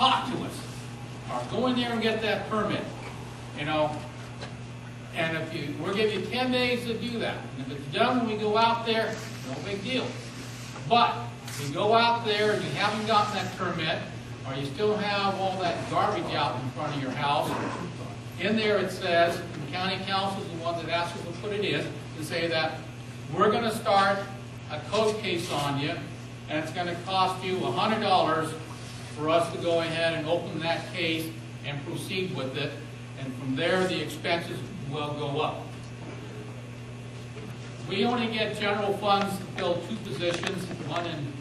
talk to us, or go in there and get that permit, you know. And if we'll give you 10 days to do that. And if it's done when we go out there, no big deal. But if you go out there and you haven't gotten that permit, or you still have all that garbage out in front of your house, in there it says, and the county council is the one that asks us to put it in, to say that we're going to start a code case on you, and it's going to cost you $100 for us to go ahead and open that case and proceed with it. And from there, the expenses will go up. We only get general funds to fill 2 positions, one in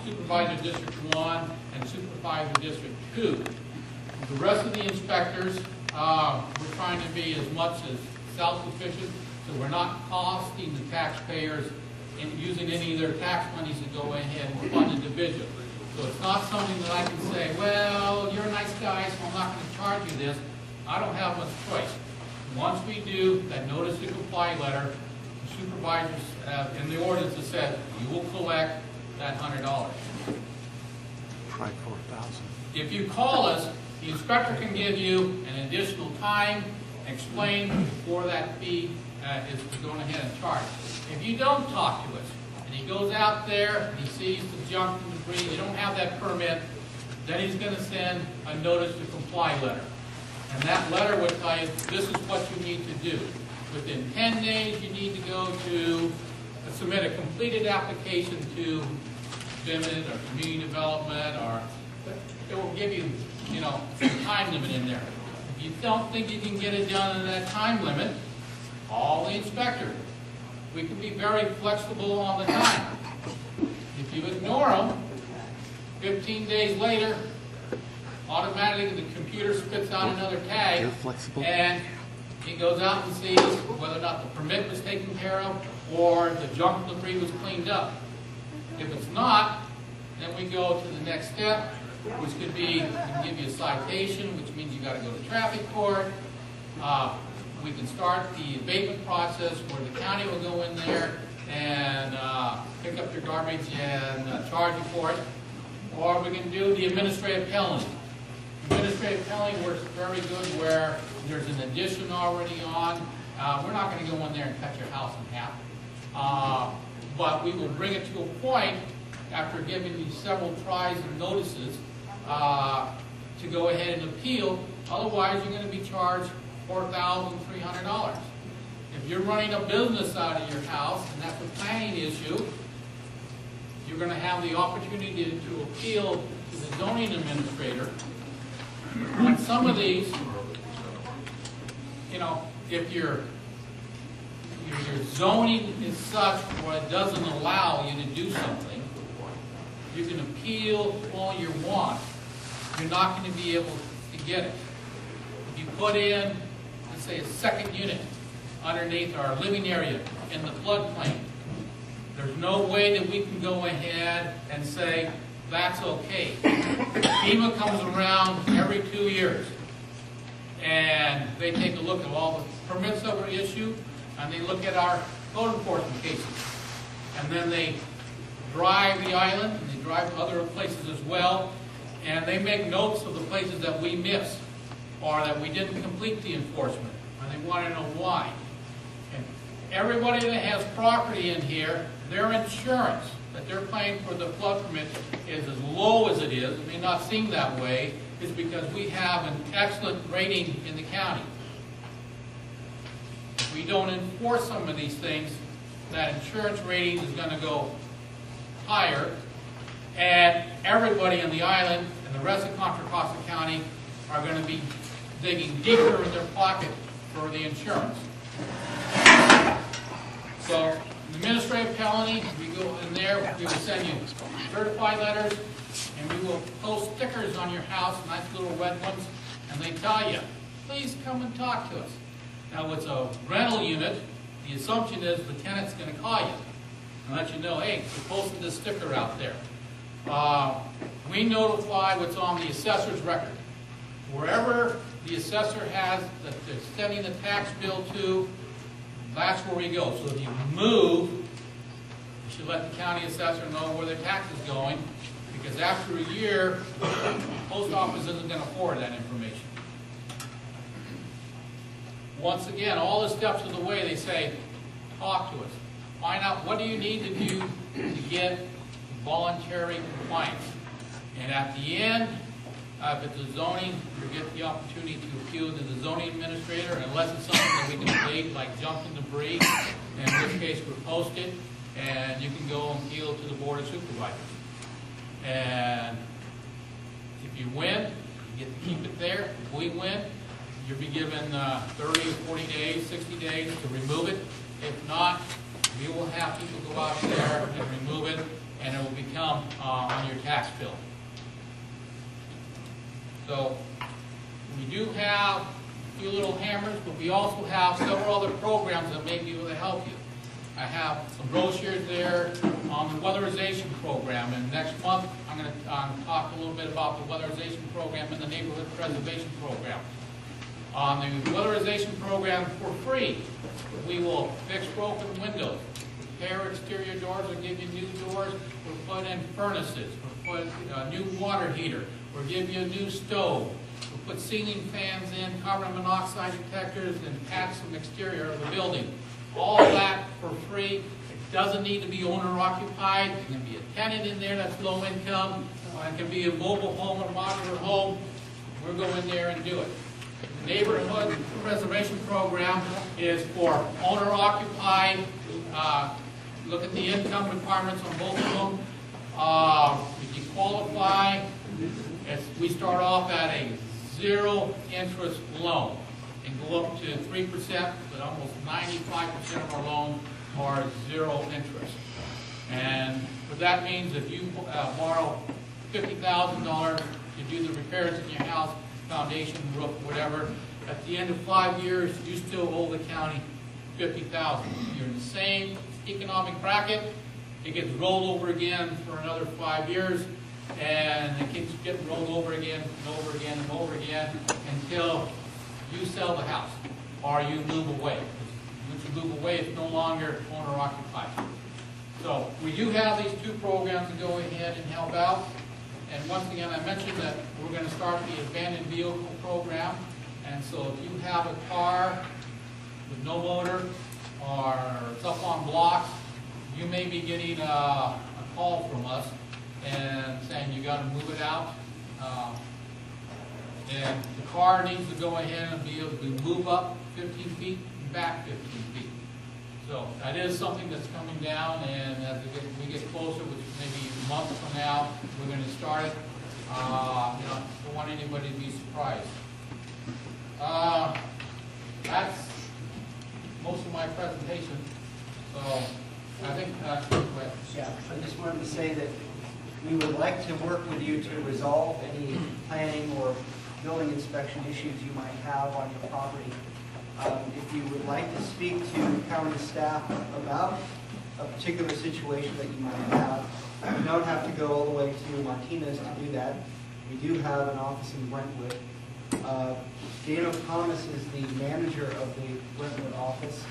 Supervisor District 1 and Supervisor District 2. The rest of the inspectors, we're trying to be as much as self-sufficient, so we're not costing the taxpayers in using any of their tax monies to go ahead and fund individuals. So it's not something that I can say, well, you're a nice guy, so I'm not going to charge you this. I don't have much choice. Once we do that notice to comply letter, the supervisors in the ordinance has said you will collect that $100. Try 4,000. If you call us, the inspector can give you an additional time, explain before that fee is going ahead and charge. If you don't talk to us, and he goes out there and he sees the junk and debris, you don't have that permit, then he's going to send a notice to comply letter. And that letter would tell you, this is what you need to do. Within 10 days, you need to go to submit a completed application to BIMID or community development, or it will give you, you know, some time limit in there. If you don't think you can get it done in that time limit, call the inspector. We can be very flexible on the time. If you ignore them, 15 days later, automatically the computer spits out another tag, and he goes out and sees whether or not the permit was taken care of or the junk debris was cleaned up. If it's not, then we go to the next step, which could be, we can give you a citation, which means you got to go to traffic court. We can start the abatement process where the county will go in there and pick up your garbage and charge you for it. Or we can do the administrative penalty. Administrative penalty works very good where there's an addition already on. We're not going to go in there and cut your house in half. But we will bring it to a point after giving you several tries and notices to go ahead and appeal. Otherwise, you're going to be charged $4,300. If you're running a business out of your house, and that's a planning issue, you're going to have the opportunity to appeal to the zoning administrator. On some of these, you know, if your zoning is such where it doesn't allow you to do something, you can appeal all you want. You're not going to be able to get it. If you put in, let's say, a second unit underneath our living area in the floodplain, there's no way that we can go ahead and say, that's okay. FEMA comes around every 2 years, and they take a look at all the permits that were issued, and they look at our code enforcement cases. And then they drive the island, and they drive other places as well, and they make notes of the places that we missed, or that we didn't complete the enforcement, and they want to know why. And everybody that has property in here, their insurance that they're paying for the flood permit is as low as it is. It may not seem that way, is because we have an excellent rating in the county. If we don't enforce some of these things, that insurance rating is going to go higher, and everybody on the island and the rest of ContraCosta County are going to be digging deeper in their pocket for the insurance. So, administrative penalty, we go in there, we will send you certified letters, and we will post stickers on your house, nice little red ones, and they tell you, please come and talk to us. Now, it's a rental unit. The assumption is the tenant's going to call you and let you know, hey, we posted this sticker out there. We notify what's on the assessor's record. Wherever the assessor has that they're sending the tax bill to, that's where we go. So if you move, you should let the county assessor know where their tax is going, because after a year, the post office isn't going to forward that information. Once again, all the steps of the way, they say, talk to us. Find out what do you need to do to get voluntary compliance. And at the end, if it's a zoning, you get the opportunity to appeal to the zoning administrator, unless it's something that we can debate, like jumping debris, in which case we're posted, and you can go and appeal to the Board of Supervisors. And if you win, you get to keep it there. If we win, you'll be given 30 or 40 days, 60 days to remove it. If not, we will have people go out there and remove it, and it will become on your tax bill. So we do have a few little hammers, but we also have several other programs that may be able to help you. I have some brochures there on the weatherization program, and next month I'm going to talk a little bit about the weatherization program and the neighborhood preservation program. On the weatherization program for free, we will fix broken windows, repair exterior doors, or give you new doors. We'll put in furnaces, we'll put a new water heater, we'll give you a new stove, we'll put ceiling fans in, carbon monoxide detectors, and patch some exterior of the building. All of that for free. It doesn't need to be owner occupied. It can be a tenant in there that's low income. It can be a mobile home or modular home. We'll go in there and do it. The neighborhood preservation program is for owner occupied. Look at the income requirements on both of them. If you qualify, we start off at a 0 interest loan and go up to 3%, but almost 95% of our loans are 0 interest. And what that means, if you borrow $50,000 to do the repairs in your house, foundation, roof, whatever, at the end of 5 years, you still owe the county $50,000. You're in the same economic bracket. It gets rolled over again for another 5 years, and it keeps getting rolled over again and over again and over again until you sell the house or you move away. Once you move away, it's no longer owner occupied. So we do have these two programs to go ahead and help out. And once again, I mentioned that we're going to start the abandoned vehicle program. And so if you have a car with no motor or it's up on blocks, you may be getting a call from us and saying you got to move it out. And the car needs to go ahead and be able to move up 15 feet and back 15 feet. So that is something that's coming down, and as we get closer, which maybe a month from now, we're going to start it. Don't want anybody to be surprised. That's most of my presentation. So I think yeah, I just wanted to say that we would like to work with you to resolve any planning or building inspection issues you might have on your property. If you would like to speak to county staff about a particular situation that you might have, you don't have to go all the way to Martinez to do that. We do have an office in Brentwood. Dano Thomas is the manager of the Brentwood office,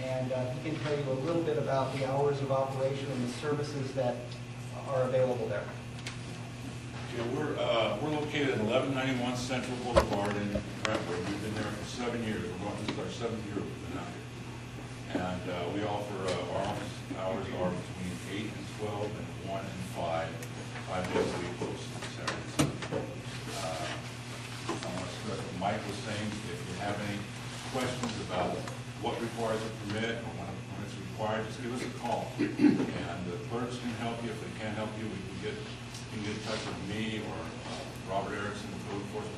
and he can tell you a little bit about the hours of operation and the services that are available there. Yeah, we're located at 1191 Central Boulevard in Brentwood. We've been there for 7 years. This is our 7th year we've been out here. And we offer, our office hours are between 8 and 12 and 1 and 5 days a week, most Saturdays. I want to stress what Mike was saying. If you have any questions about what requires a permit or when it's required, just give us a call. And the clerks can help you. If they can't help you, we can get in touch with me or Robert Erickson, the code enforcement